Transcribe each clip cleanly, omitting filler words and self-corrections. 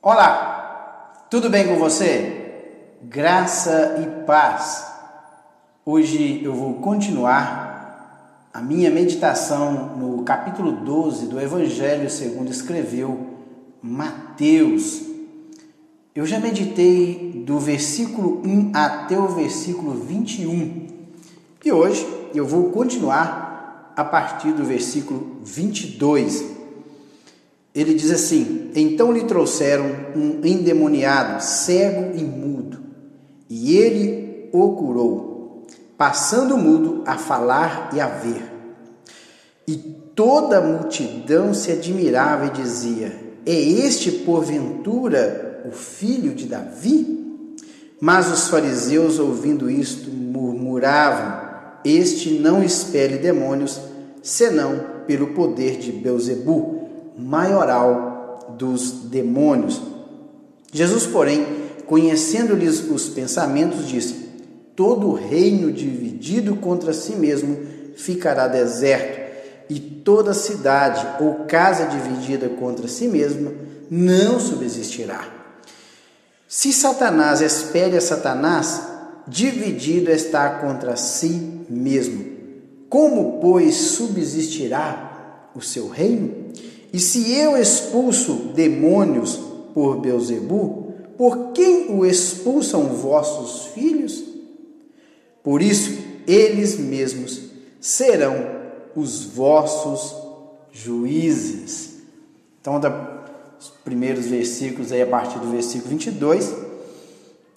Olá, tudo bem com você? Graça e paz. Hoje eu vou continuar a minha meditação no capítulo 12 do Evangelho segundo escreveu Mateus. Eu já meditei do versículo 1 até o versículo 21 e hoje eu vou continuar a partir do versículo 22. Ele diz assim: então lhe trouxeram um endemoniado, cego e mudo, e ele o curou, passando o mudo a falar e a ver. E toda a multidão se admirava e dizia: é este, porventura, o filho de Davi? Mas os fariseus, ouvindo isto, murmuravam: este não expele demônios, senão pelo poder de Belzebu, maioral dos demônios. Jesus, porém, conhecendo-lhes os pensamentos, disse: todo reino dividido contra si mesmo ficará deserto, e toda cidade ou casa dividida contra si mesma não subsistirá. Se Satanás espere a Satanás, dividido está contra si mesmo. Como, pois, subsistirá o seu reino? E se eu expulso demônios por Belzebu, por quem o expulsam vossos filhos? Por isso, eles mesmos serão os vossos juízes. Então, os primeiros versículos, aí, a partir do versículo 22,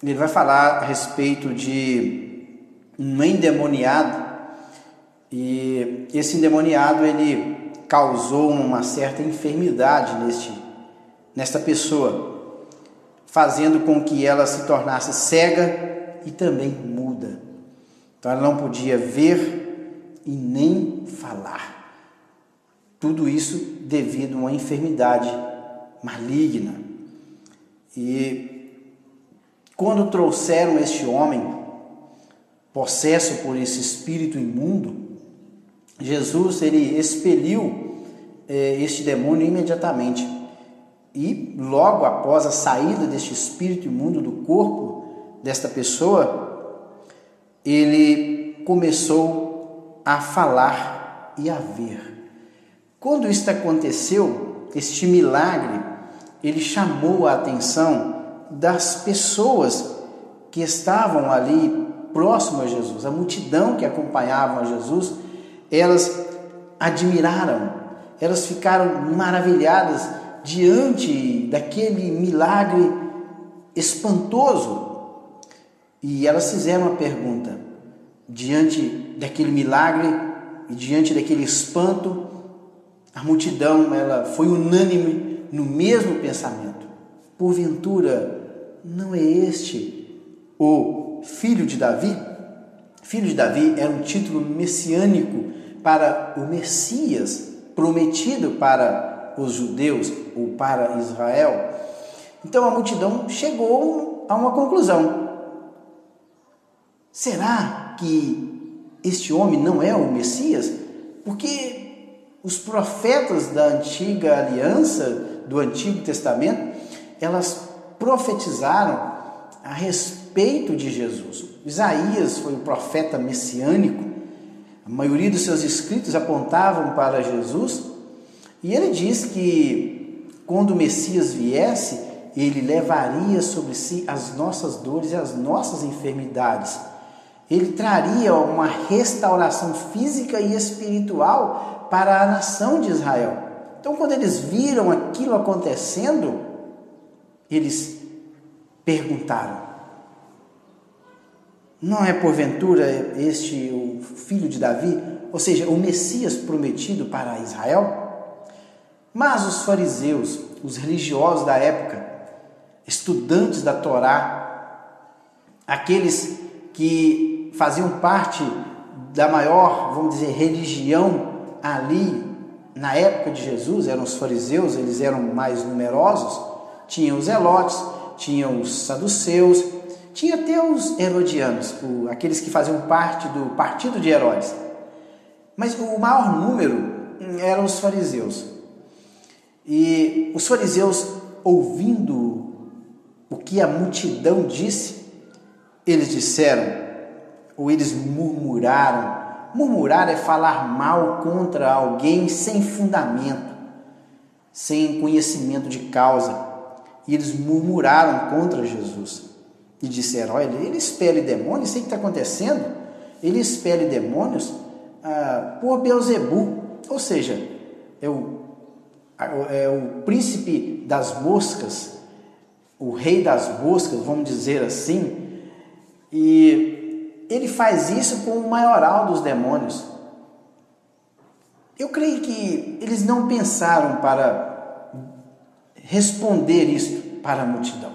ele vai falar a respeito de um endemoniado. E esse endemoniado, ele causou uma certa enfermidade nesta pessoa, fazendo com que ela se tornasse cega e também muda. Então ela não podia ver e nem falar. Tudo isso devido a uma enfermidade maligna. E quando trouxeram este homem, possesso por esse espírito imundo, Jesus, ele expeliu este demônio imediatamente. E logo após a saída deste espírito imundo do corpo desta pessoa, ele começou a falar e a ver. Quando isto aconteceu, este milagre, ele chamou a atenção das pessoas que estavam ali próximo a Jesus. A multidão que acompanhavam a Jesus, elas admiraram, elas ficaram maravilhadas diante daquele milagre espantoso. E elas fizeram uma pergunta: diante daquele milagre e diante daquele espanto, a multidão, ela foi unânime no mesmo pensamento: porventura, não é este o filho de Davi? Filho de Davi era um título messiânico para o Messias, prometido para os judeus ou para Israel. Então a multidão chegou a uma conclusão: será que este homem não é o Messias? Porque os profetas da antiga aliança, do Antigo Testamento, elas profetizaram a respeito de Jesus. Isaías foi o profeta messiânico. A maioria dos seus escritos apontavam para Jesus, e ele diz que quando o Messias viesse, ele levaria sobre si as nossas dores e as nossas enfermidades. Ele traria uma restauração física e espiritual para a nação de Israel. Então, quando eles viram aquilo acontecendo, eles perguntaram: não é porventura este o filho de Davi? Ou seja, o Messias prometido para Israel? Mas os fariseus, os religiosos da época, estudantes da Torá, aqueles que faziam parte da maior, vamos dizer, religião ali na época de Jesus, eram os fariseus, eles eram mais numerosos, tinham os zelotes, tinham os saduceus, tinha até os herodianos, aqueles que faziam parte do partido de Herodes. Mas o maior número eram os fariseus. E os fariseus, ouvindo o que a multidão disse, eles disseram, ou eles murmuraram. Murmurar é falar mal contra alguém sem fundamento, sem conhecimento de causa. E eles murmuraram contra Jesus e disseram: olha, ele expele demônios, isso aí que está acontecendo, ele expele demônios por Beelzebu, ou seja, é o príncipe das moscas, o rei das moscas, vamos dizer assim, e ele faz isso com o maioral dos demônios. Eu creio que eles não pensaram para responder isso para a multidão.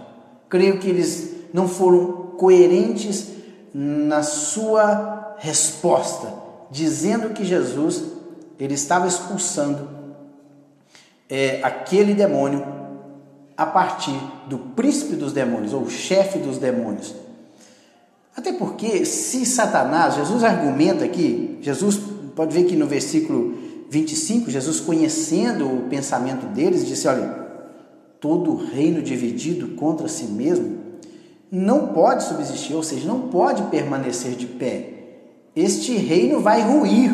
Creio que eles não foram coerentes na sua resposta, dizendo que Jesus ele estava expulsando aquele demônio a partir do príncipe dos demônios, ou chefe dos demônios. Até porque, se Satanás, Jesus argumenta aqui, Jesus, pode ver que no versículo 25, Jesus, conhecendo o pensamento deles, disse: olha, todo reino dividido contra si mesmo não pode subsistir, ou seja, não pode permanecer de pé. Este reino vai ruir.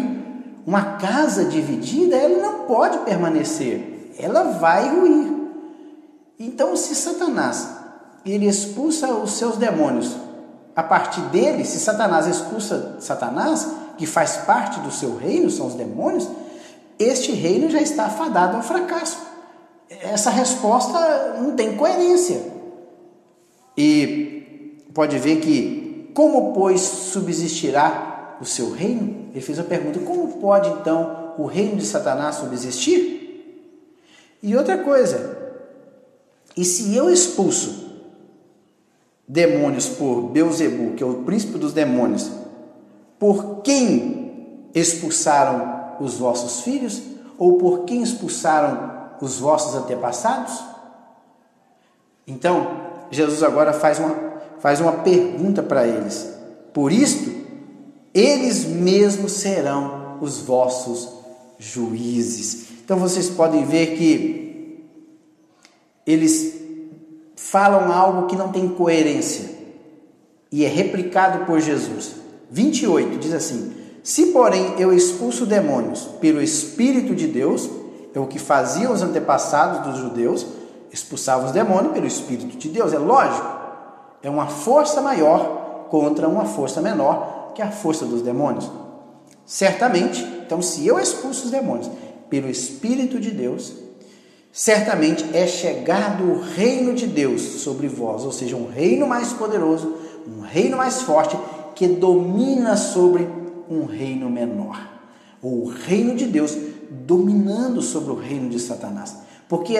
Uma casa dividida, ela não pode permanecer, ela vai ruir. Então, se Satanás ele expulsa os seus demônios, a partir dele, se Satanás expulsa Satanás, que faz parte do seu reino, são os demônios, este reino já está fadado ao fracasso. Essa resposta não tem coerência. E pode ver que, como pois subsistirá o seu reino? Ele fez a pergunta: como pode então o reino de Satanás subsistir? E outra coisa, e se eu expulso demônios por Beelzebu, que é o príncipe dos demônios, por quem expulsaram os vossos filhos? Ou por quem expulsaram os vossos antepassados? Então, Jesus agora faz uma pergunta para eles. Por isto, eles mesmos serão os vossos juízes. Então, vocês podem ver que eles falam algo que não tem coerência e é replicado por Jesus. 28 diz assim: se porém eu expulso demônios pelo Espírito de Deus, é o que faziam os antepassados dos judeus, expulsavam os demônios pelo Espírito de Deus. É lógico, é uma força maior contra uma força menor, que é a força dos demônios. Certamente, então, se eu expulso os demônios pelo Espírito de Deus, certamente é chegado o reino de Deus sobre vós, ou seja, um reino mais poderoso, um reino mais forte, que domina sobre um reino menor. O reino de Deus dominando sobre o reino de Satanás. Porque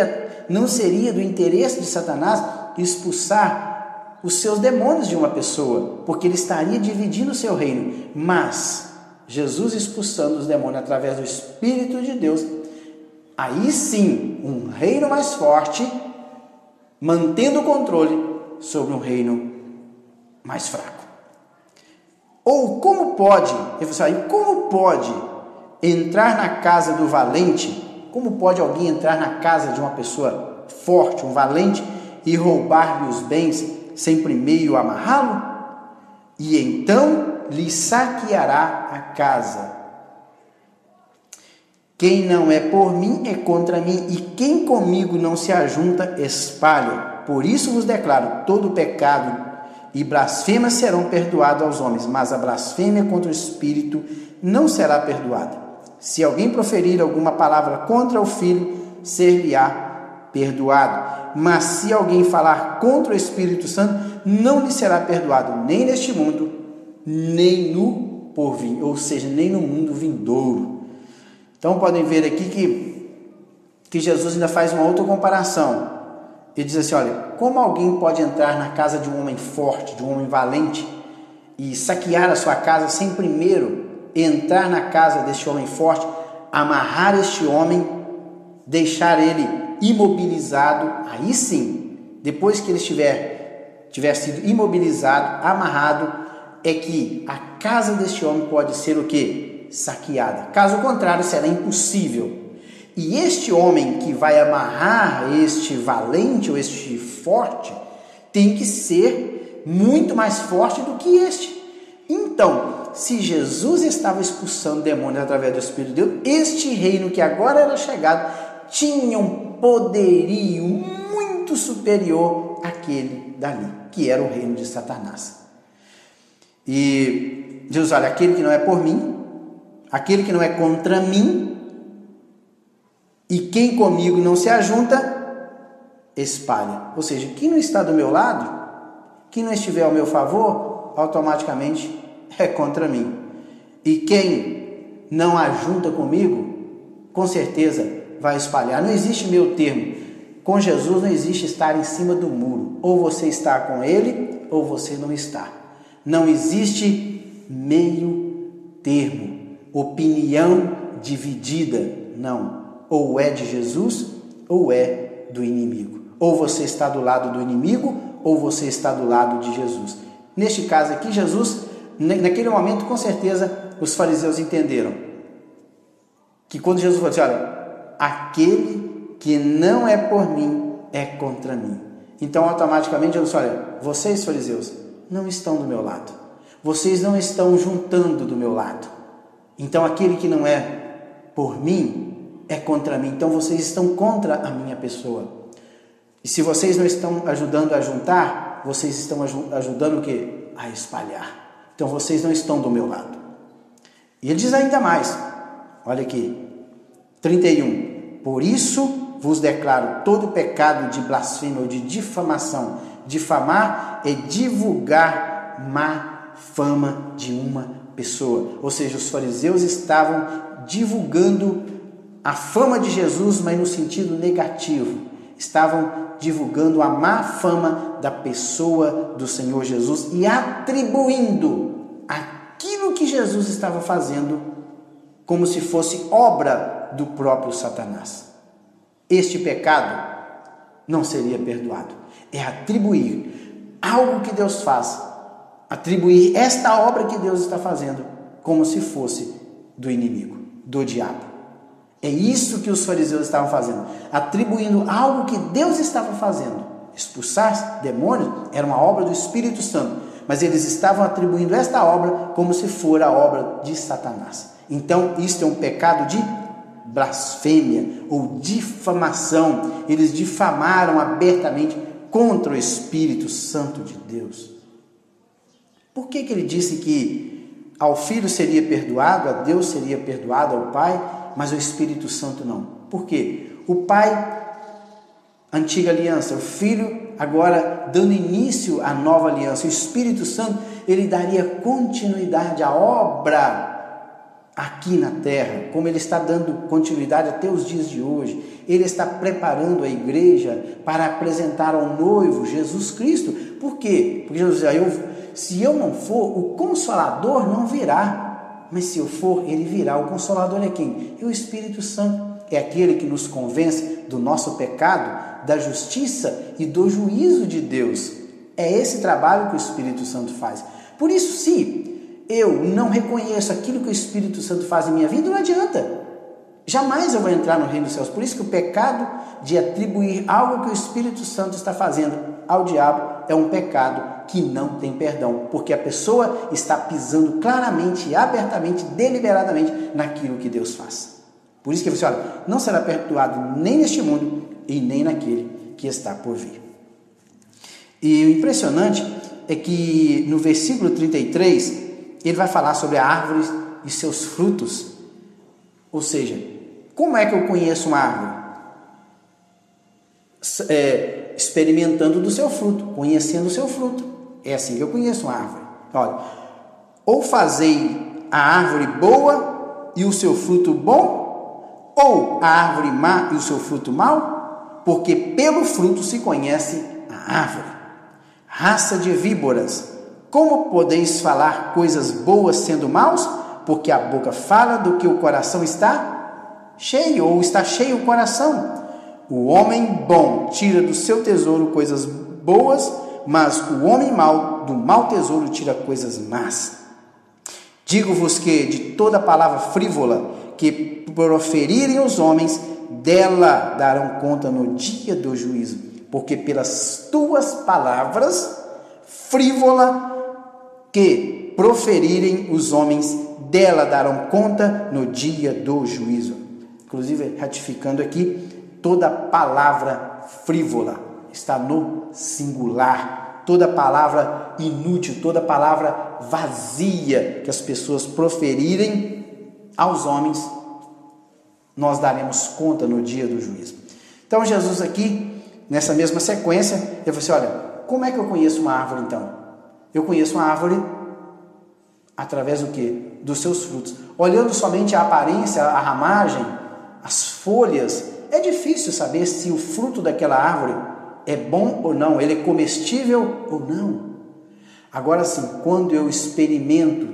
não seria do interesse de Satanás expulsar os seus demônios de uma pessoa, porque ele estaria dividindo o seu reino. Mas Jesus expulsando os demônios através do Espírito de Deus, aí sim, um reino mais forte, mantendo o controle sobre um reino mais fraco. Ou como pode entrar na casa do valente, como pode alguém entrar na casa de uma pessoa forte, um valente, e roubar-lhe os bens sem primeiro amarrá-lo? E então lhe saqueará a casa. Quem não é por mim é contra mim, e quem comigo não se ajunta, espalha. Por isso vos declaro: todo pecado e blasfêmia serão perdoados aos homens, mas a blasfêmia contra o Espírito não será perdoada. Se alguém proferir alguma palavra contra o Filho, ser-lhe-á perdoado. Mas se alguém falar contra o Espírito Santo, não lhe será perdoado, nem neste mundo, nem no porvir, ou seja, nem no mundo vindouro. Então podem ver aqui que Jesus ainda faz uma outra comparação. Ele diz assim: olha, como alguém pode entrar na casa de um homem forte, de um homem valente, e saquear a sua casa sem primeiro entrar na casa deste homem forte, amarrar este homem, deixar ele imobilizado? Aí sim, depois que ele tiver sido imobilizado, amarrado, é que a casa deste homem pode ser o quê? Saqueada. Caso contrário, será impossível. E este homem que vai amarrar este valente ou este forte tem que ser muito mais forte do que este. Então, se Jesus estava expulsando demônios através do Espírito de Deus, este reino que agora era chegado tinha um poderio muito superior àquele dali, que era o reino de Satanás. E Jesus, olha, aquele que não é por mim, aquele que não é contra mim, e quem comigo não se ajunta, espalha. Ou seja, quem não está do meu lado, quem não estiver ao meu favor, automaticamente é contra mim. E quem não ajunta comigo, com certeza vai espalhar. Não existe meio termo. Com Jesus não existe estar em cima do muro. Ou você está com ele, ou você não está. Não existe meio termo. Opinião dividida. Não. Ou é de Jesus, ou é do inimigo. Ou você está do lado do inimigo, ou você está do lado de Jesus. Neste caso aqui, Jesus, naquele momento, com certeza, os fariseus entenderam que quando Jesus falou assim, olha, aquele que não é por mim é contra mim. Então, automaticamente, Jesus falou, olha, vocês, fariseus, não estão do meu lado. Vocês não estão juntando do meu lado. Então, aquele que não é por mim é contra mim. Então, vocês estão contra a minha pessoa. E se vocês não estão ajudando a juntar, vocês estão ajudando o quê? A espalhar. Então, vocês não estão do meu lado. E ele diz ainda mais. Olha aqui. 31. Por isso vos declaro todo pecado de blasfêmia ou de difamação. Difamar é divulgar má fama de uma pessoa. Ou seja, os fariseus estavam divulgando a fama de Jesus, mas no sentido negativo. Estavam divulgando a má fama da pessoa do Senhor Jesus e atribuindo aquilo que Jesus estava fazendo como se fosse obra do próprio Satanás. Este pecado não seria perdoado. É atribuir algo que Deus faz, atribuir esta obra que Deus está fazendo como se fosse do inimigo, do diabo. É isso que os fariseus estavam fazendo, atribuindo algo que Deus estava fazendo. Expulsar demônios era uma obra do Espírito Santo, mas eles estavam atribuindo esta obra como se for a obra de Satanás. Então, isto é um pecado de blasfêmia ou difamação. Eles difamaram abertamente contra o Espírito Santo de Deus. Por que ele disse que ao Filho seria perdoado, a Deus seria perdoado, ao Pai, mas o Espírito Santo não? Por quê? O Pai, antiga aliança, o Filho agora dando início à nova aliança, o Espírito Santo, ele daria continuidade à obra aqui na terra, como ele está dando continuidade até os dias de hoje. Ele está preparando a igreja para apresentar ao noivo Jesus Cristo. Por quê? Porque Jesus dizia, se eu não for, o Consolador não virá, mas se eu for, ele virá. O Consolador é quem? É o Espírito Santo, é aquele que nos convence do nosso pecado, da justiça e do juízo de Deus. É esse trabalho que o Espírito Santo faz. Por isso, se eu não reconheço aquilo que o Espírito Santo faz em minha vida, não adianta. Jamais eu vou entrar no reino dos céus. Por isso que o pecado de atribuir algo que o Espírito Santo está fazendo ao diabo é um pecado que não tem perdão, porque a pessoa está pisando claramente, abertamente, deliberadamente naquilo que Deus faz. Por isso que você olha, não será perdoado nem neste mundo e nem naquele que está por vir. E o impressionante é que no versículo 33, ele vai falar sobre a árvore e seus frutos. Ou seja, como é que eu conheço uma árvore? Experimentando do seu fruto, conhecendo o seu fruto. É assim que eu conheço uma árvore. Olha, ou fazei a árvore boa e o seu fruto bom, ou a árvore má e o seu fruto mau, porque pelo fruto se conhece a árvore. Raça de víboras, como podeis falar coisas boas sendo maus? Porque a boca fala do que o coração está cheio, ou está cheio o coração. O homem bom tira do seu tesouro coisas boas, mas o homem mau do mau tesouro tira coisas más. Digo-vos que de toda palavra frívola que proferirem os homens, dela darão conta no dia do juízo. porque pelas tuas palavras frívola que proferirem os homens, dela darão conta no dia do juízo. Inclusive, ratificando aqui, toda palavra frívola está no singular. Toda palavra inútil, toda palavra vazia que as pessoas proferirem aos homens, nós daremos conta no dia do juízo. Então, Jesus aqui, nessa mesma sequência, ele falou assim, olha, como é que eu conheço uma árvore então? Eu conheço uma árvore através do quê? Dos seus frutos. Olhando somente a aparência, a ramagem, as folhas, é difícil saber se o fruto daquela árvore é bom ou não, ele é comestível ou não. Agora sim, quando eu experimento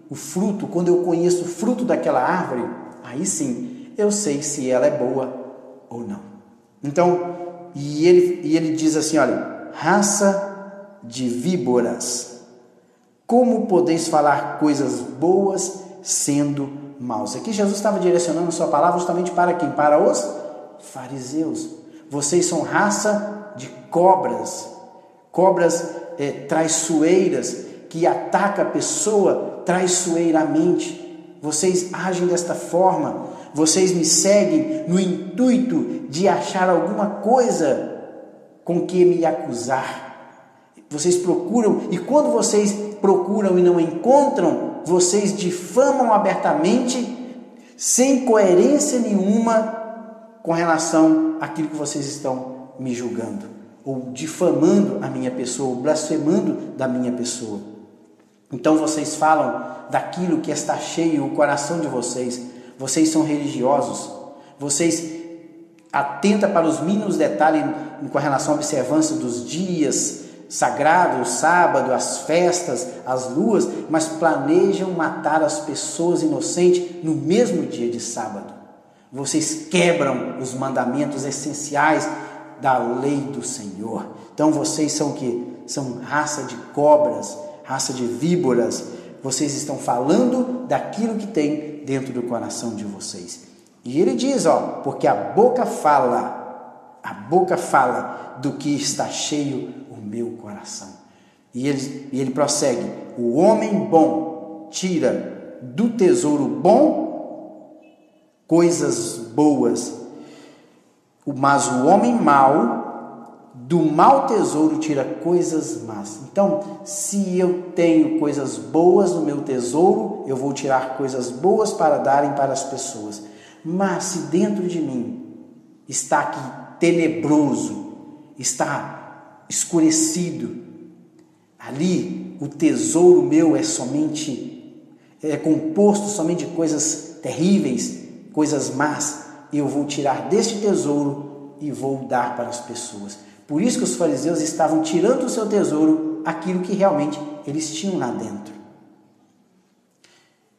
o fruto, quando eu conheço o fruto daquela árvore, aí sim, eu sei se ela é boa ou não. Então, e ele diz assim, olha, raça de víboras, como podeis falar coisas boas sendo maus? Aqui Jesus estava direcionando a sua palavra justamente para quem? Para os fariseus. Vocês são raça de cobras, traiçoeiras, que atacam a pessoa traiçoeiramente. Vocês agem desta forma, vocês me seguem no intuito de achar alguma coisa com que me acusar. Vocês procuram, e quando vocês procuram e não encontram, vocês difamam abertamente, sem coerência nenhuma, com relação àquilo que vocês estão me julgando, ou difamando a minha pessoa, ou blasfemando da minha pessoa. Então vocês falam daquilo que está cheio o coração de vocês. Vocês são religiosos, vocês atentam para os mínimos detalhes com relação à observância dos dias sagrados, o sábado, as festas, as luas, mas planejam matar as pessoas inocentes no mesmo dia de sábado. Vocês quebram os mandamentos essenciais da lei do Senhor. Então vocês são o quê? São raça de cobras, raça de víboras. Vocês estão falando daquilo que tem dentro do coração de vocês. E ele diz, porque a boca fala do que está cheio o meu coração. E ele prossegue, o homem bom tira do tesouro bom coisas boas, mas o homem mau do mau tesouro tira coisas más. Então, se eu tenho coisas boas no meu tesouro, eu vou tirar coisas boas para darem para as pessoas. Mas se dentro de mim está aqui tenebroso, está escurecido, ali o tesouro meu é composto somente de coisas terríveis, coisas más, eu vou tirar deste tesouro e vou dar para as pessoas. Por isso que os fariseus estavam tirando do seu tesouro aquilo que realmente eles tinham lá dentro.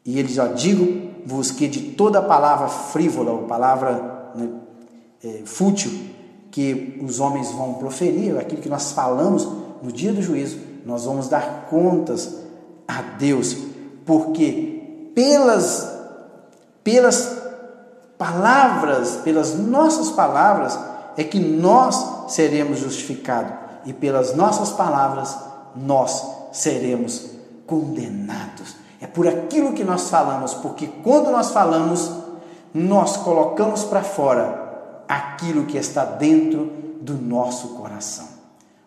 E ele diz, digo-vos que de toda palavra frívola, ou palavra fútil, que os homens vão proferir, aquilo que nós falamos no dia do juízo, nós vamos dar contas a Deus, porque pelas palavras, pelas nossas palavras, é que nós seremos justificados, e pelas nossas palavras nós seremos condenados. É por aquilo que nós falamos, porque quando nós falamos, nós colocamos para fora aquilo que está dentro do nosso coração.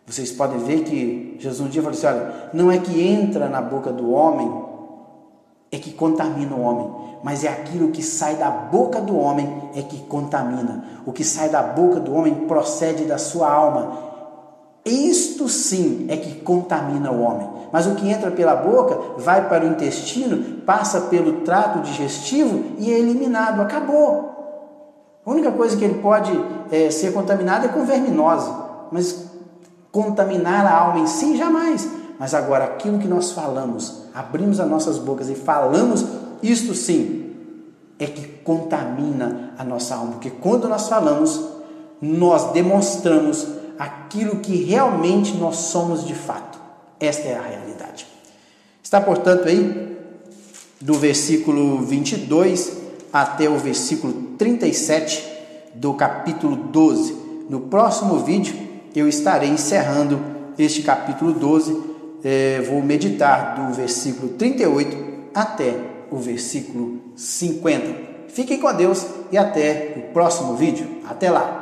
Vocês podem ver que Jesus um dia falou assim, olha, não é que entra na boca do homem, é que contamina o homem, mas é aquilo que sai da boca do homem é que contamina. O que sai da boca do homem procede da sua alma. Isto sim é que contamina o homem. Mas o que entra pela boca, vai para o intestino, passa pelo trato digestivo e é eliminado. Acabou. A única coisa que ele pode ser contaminado é com verminose. Mas contaminar a alma em si, jamais. Mas agora, aquilo que nós falamos, abrimos as nossas bocas e falamos, isto sim é que contamina a nossa alma. Porque quando nós falamos, nós demonstramos aquilo que realmente nós somos de fato. Esta é a realidade. Está, portanto, aí do versículo 22 até o versículo 37 do capítulo 12. No próximo vídeo, eu estarei encerrando este capítulo 12. Vou meditar do versículo 38 até o versículo 50. Fiquem com Deus e até o próximo vídeo. Até lá!